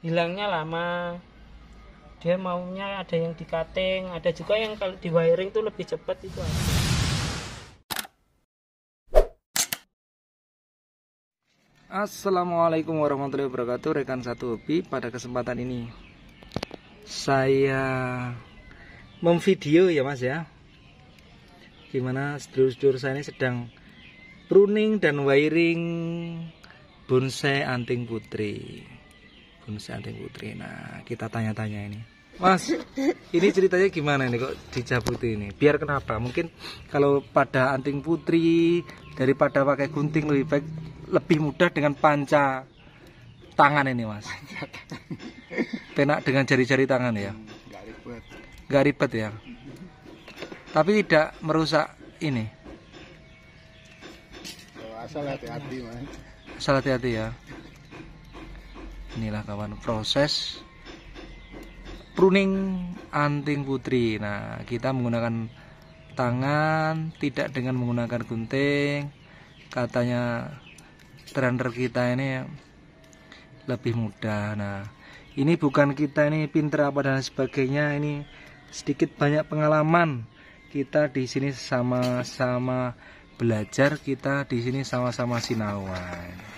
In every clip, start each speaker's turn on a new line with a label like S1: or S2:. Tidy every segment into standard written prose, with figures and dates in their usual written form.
S1: hilangnya lama. Dia maunya ada yang di cutting, ada juga yang kalau di wiring tuh lebih cepat itu ada.
S2: Assalamualaikum warahmatullahi wabarakatuh, rekan satu hobi. Pada kesempatan ini saya memvideo ya mas ya, gimana sedulur-sedulur saya ini sedang pruning dan wiring bonsai anting putri. Nah kita tanya-tanya ini, mas ini ceritanya gimana ini kok dicabut ini, biar kenapa? Mungkin kalau pada anting putri daripada pakai gunting lebih mudah dengan panca tangan ini mas. Penak dengan jari-jari tangan ya. Nggak ribet ya. Tapi tidak merusak ini.
S3: Asal hati-hati mas.
S2: Asal hati-hati ya. Inilah kawan proses pruning anting putri. Nah kita menggunakan tangan, tidak dengan menggunakan gunting. Katanya trainer kita ini lebih mudah. Nah ini bukan kita ini pinter apa dan sebagainya, ini sedikit banyak pengalaman. Kita di sini sama-sama belajar, kita di sini sama-sama sinauan.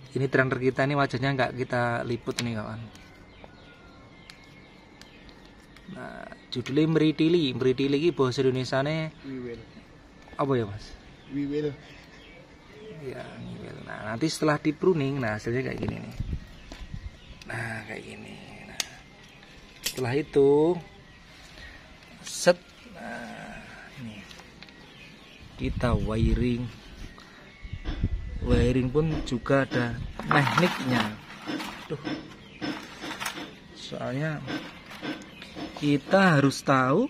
S2: Ini trainer kita ini wajahnya nggak kita liput nih kawan. Nah, judulnya meritili ini bahasa Indonesia nih apa ya mas?
S3: Wiwil.
S2: Ya, ngiwil. Nah nanti setelah di pruning, nah hasilnya kayak gini nih. Nah kayak gini. Nah, setelah itu set, nah ini kita wiring pun juga ada tekniknya. Tuh, soalnya kita harus tahu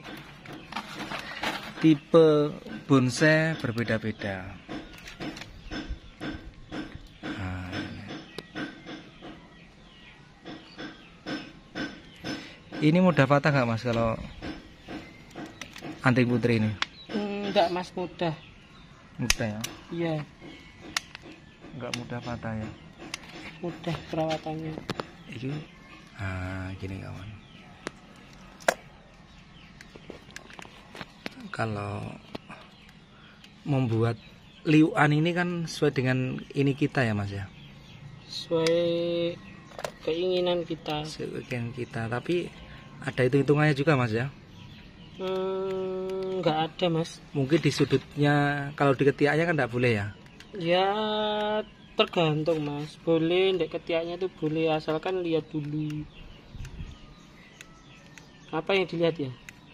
S2: tipe bonsai berbeda-beda. Nah, ini mudah patah nggak mas kalau anting putri ini?
S1: Enggak mas, mudah.
S2: Mudah ya?
S1: Iya,
S2: Nggak mudah patah ya?
S1: mudah perawatannya.
S2: Itu, gini kawan. Kalau membuat liuan ini kan sesuai dengan ini kita ya mas ya,
S1: Sesuai keinginan kita.
S2: sesuai keinginan kita, tapi ada hitung-hitungannya juga mas ya.
S1: Enggak ada mas.
S2: Mungkin di sudutnya, kalau di ketiaknya kan enggak boleh ya.
S1: Ya tergantung mas. Boleh, ndek ketiaknya tuh boleh, asalkan lihat dulu. Apa yang dilihat ya?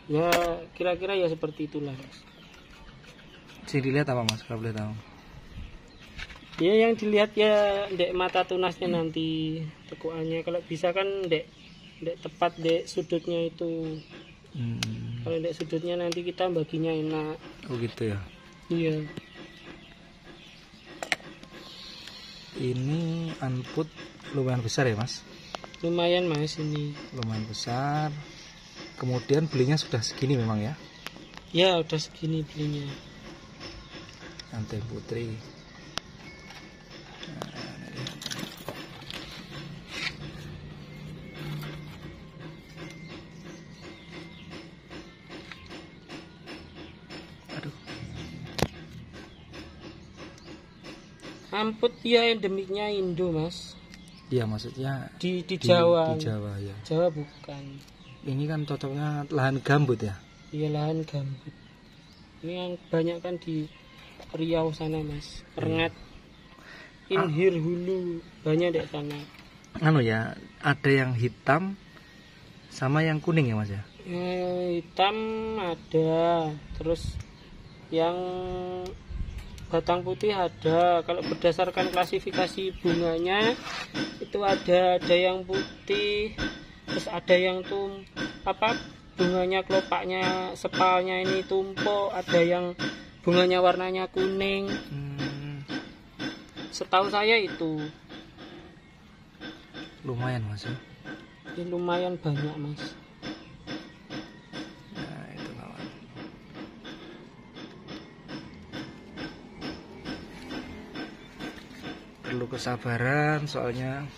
S1: Ya kira-kira ya seperti itulah mas.
S2: Sini dilihat apa mas kalau boleh tahu?
S1: Ya yang dilihat ya ndek mata tunasnya nanti, tekuannya. Kalau bisa kan ndek tepat ndek sudutnya itu. Kalau ndek sudutnya nanti kita baginya enak.
S2: Oh gitu ya.
S1: Iya.
S2: Ini input lumayan besar ya mas.
S1: Lumayan mas ini.
S2: Lumayan besar. Kemudian belinya sudah segini memang ya.
S1: Ya udah segini belinya.
S2: Anting putri. Aduh.
S1: Amput ya endemiknya Indo mas.
S2: Iya maksudnya
S1: Di Jawa.
S2: Di Jawa ya.
S1: Jawa bukan.
S2: Ini kan cocoknya lahan gambut ya.
S1: Iya lahan gambut. Ini yang banyak kan di Riau sana mas. Rengat, Inhir, Hulu, banyak dek sana.
S2: Anu ya, ada yang hitam sama yang kuning ya mas ya.
S1: Hitam ada, terus yang batang putih ada. Kalau berdasarkan klasifikasi bunganya itu ada yang putih, terus ada yang bunganya kelopaknya sepalnya ini tumpuk, ada yang bunganya warnanya kuning. Setahu saya itu
S2: Lumayan mas ya.
S1: ya, lumayan banyak mas.
S2: Nah itu kawan. perlu kesabaran soalnya.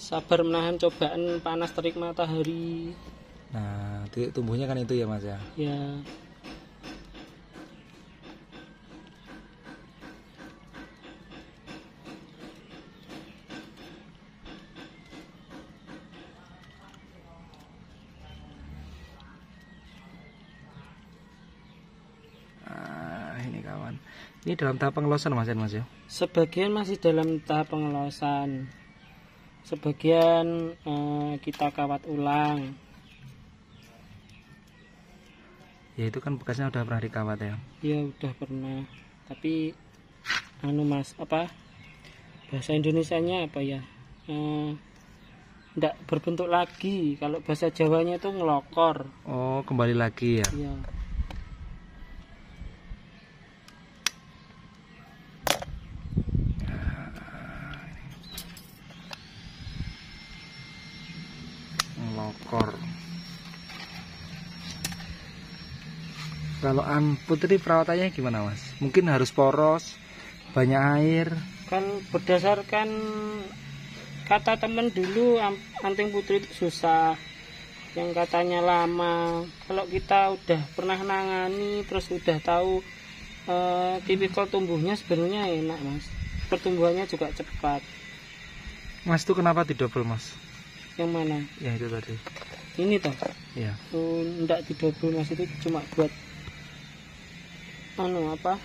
S1: Sabar menahan cobaan panas terik matahari.
S2: Nah, titik tumbuhnya kan itu ya Mas ya.
S1: Ya.
S2: Ini kawan. Ini dalam tahap pengelosan Mas ya.
S1: Sebagian masih dalam tahap pengelosan. Sebagian kita kawat ulang.
S2: Ya itu kan bekasnya udah pernah dikawat ya.
S1: Ya udah pernah. Tapi Mas, bahasa Indonesianya apa ya? Nggak berbentuk lagi. Kalau bahasa Jawanya itu ngelokor.
S2: Oh, kembali lagi ya.
S1: Iya.
S2: Ngelokor. Kalau Putri perawatannya gimana Mas? Mungkin harus poros, banyak air.
S1: Kan berdasarkan kata temen dulu anting putri itu susah, yang katanya lama. Kalau kita udah pernah nangani terus udah tahu tipikal tumbuhnya, sebenarnya enak Mas, pertumbuhannya juga cepat.
S2: Mas itu kenapa didobel Mas?
S1: Yang mana?
S2: Ya itu tadi.
S1: Ini toh?
S2: Iya.
S1: Enggak didobel Mas, itu cuma buat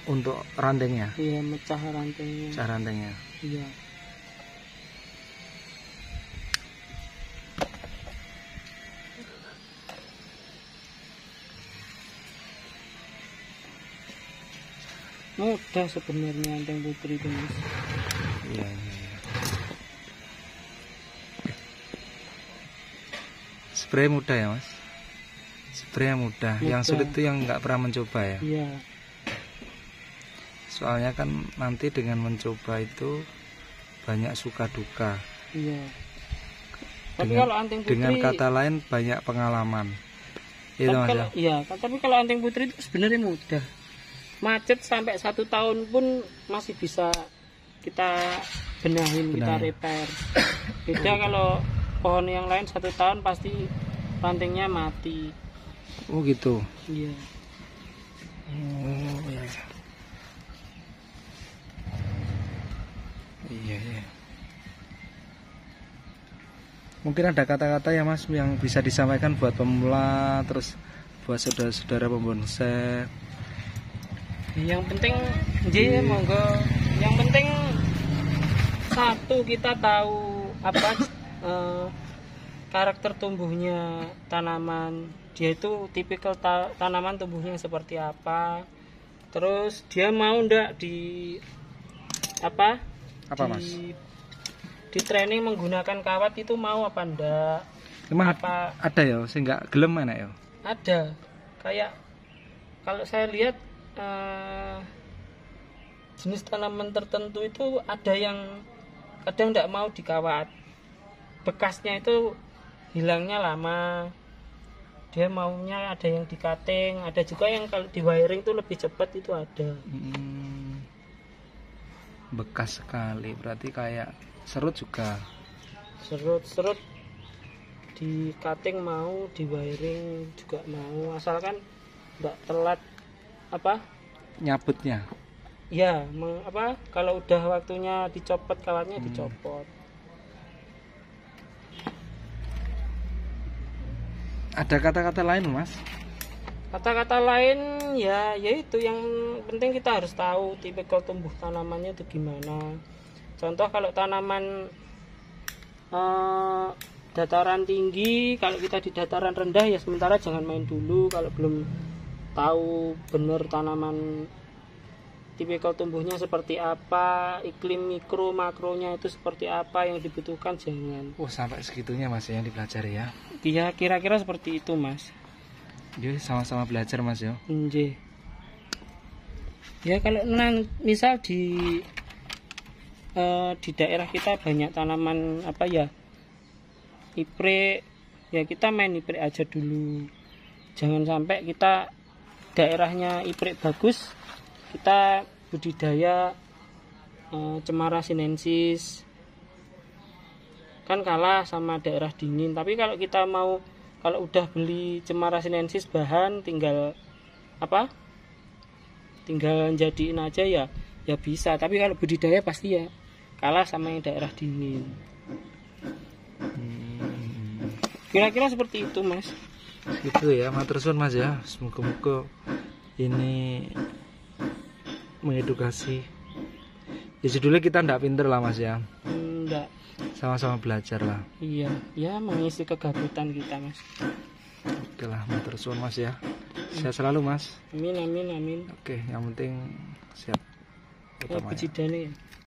S2: Untuk rantengnya.
S1: Iya, mecah rantengnya.
S2: Mecah rantengnya.
S1: Iya. Mudah sebenarnya anting putri itu Mas.
S2: Iya. Spray mudah ya Mas. Spray yang mudah. Yang sulit itu yang nggak pernah mencoba ya.
S1: Iya.
S2: Soalnya kan nanti dengan mencoba itu banyak suka duka.
S1: Iya. Tapi kalau anting putri,
S2: dengan kata lain banyak pengalaman. Itu Mas ya.
S1: Iya, tapi kalau anting putri itu sebenarnya mudah. Macet sampai 1 tahun pun masih bisa kita benahin, kita repair. Beda kalau pohon yang lain 1 tahun pasti rantingnya mati.
S2: Oh gitu.
S1: Iya.
S2: Oh iya. Iya. Mungkin ada kata-kata ya Mas yang bisa disampaikan buat pemula, terus buat saudara-saudara pembonsai.
S1: Yang penting monggo. Yang penting satu, kita tahu karakter tumbuhnya tanaman. Dia itu tipikal tanaman tumbuhnya seperti apa. Terus dia mau ndak
S2: Mas?
S1: Di training menggunakan kawat itu mau apa ndak?
S2: Emang ada ya sehingga gelem enak ya?
S1: Ada. Kayak kalau saya lihat jenis tanaman tertentu itu ada yang kadang ndak mau dikawat. Bekasnya itu hilangnya lama. Dia maunya ada yang di cutting, ada juga yang kalau di wiring itu lebih cepat, itu ada.
S2: Bekas sekali, berarti kayak serut juga.
S1: Serut di cutting mau, di wiring juga mau, asalkan nggak telat
S2: nyabutnya.
S1: Ya, kalau udah waktunya dicopot kawatnya dicopot.
S2: Ada kata-kata lain Mas?
S1: Kata-kata lain ya yaitu yang penting kita harus tahu tipikal tumbuh tanamannya itu gimana. Contoh kalau tanaman dataran tinggi, kalau kita di dataran rendah ya sementara jangan main dulu kalau belum tahu benar tanaman tipikal tumbuhnya seperti apa, iklim mikro makronya itu seperti apa yang dibutuhkan, jangan.
S2: Sampai segitunya Mas yang dipelajari ya.
S1: Iya, kira-kira seperti itu Mas.
S2: Jadi sama-sama belajar Mas ya.
S1: Ya kalau misal di daerah kita banyak tanaman ipre, ya kita main ipre aja dulu. Jangan sampai kita daerahnya iprik bagus, kita budidaya Cemara sinensis kan kalah sama daerah dingin. Tapi kalau kita mau, kalau udah beli Cemara sinensis bahan, tinggal jadiin aja ya bisa. Tapi kalau budidaya pasti ya kalah sama yang daerah dingin. Kira-kira seperti itu, Mas.
S2: Itu ya, matur suwun Mas ya. Semoga ini mengedukasi. Ya judulnya kita ndak pinter lah Mas ya.
S1: Enggak.
S2: Sama-sama belajar lah.
S1: Iya, ya mengisi kegabutan kita, Mas.
S2: Oke lah, matur suwun Mas ya. Sehat selalu Mas.
S1: Amin, amin, amin.
S2: Oke, yang penting siap.
S1: Puji Dani.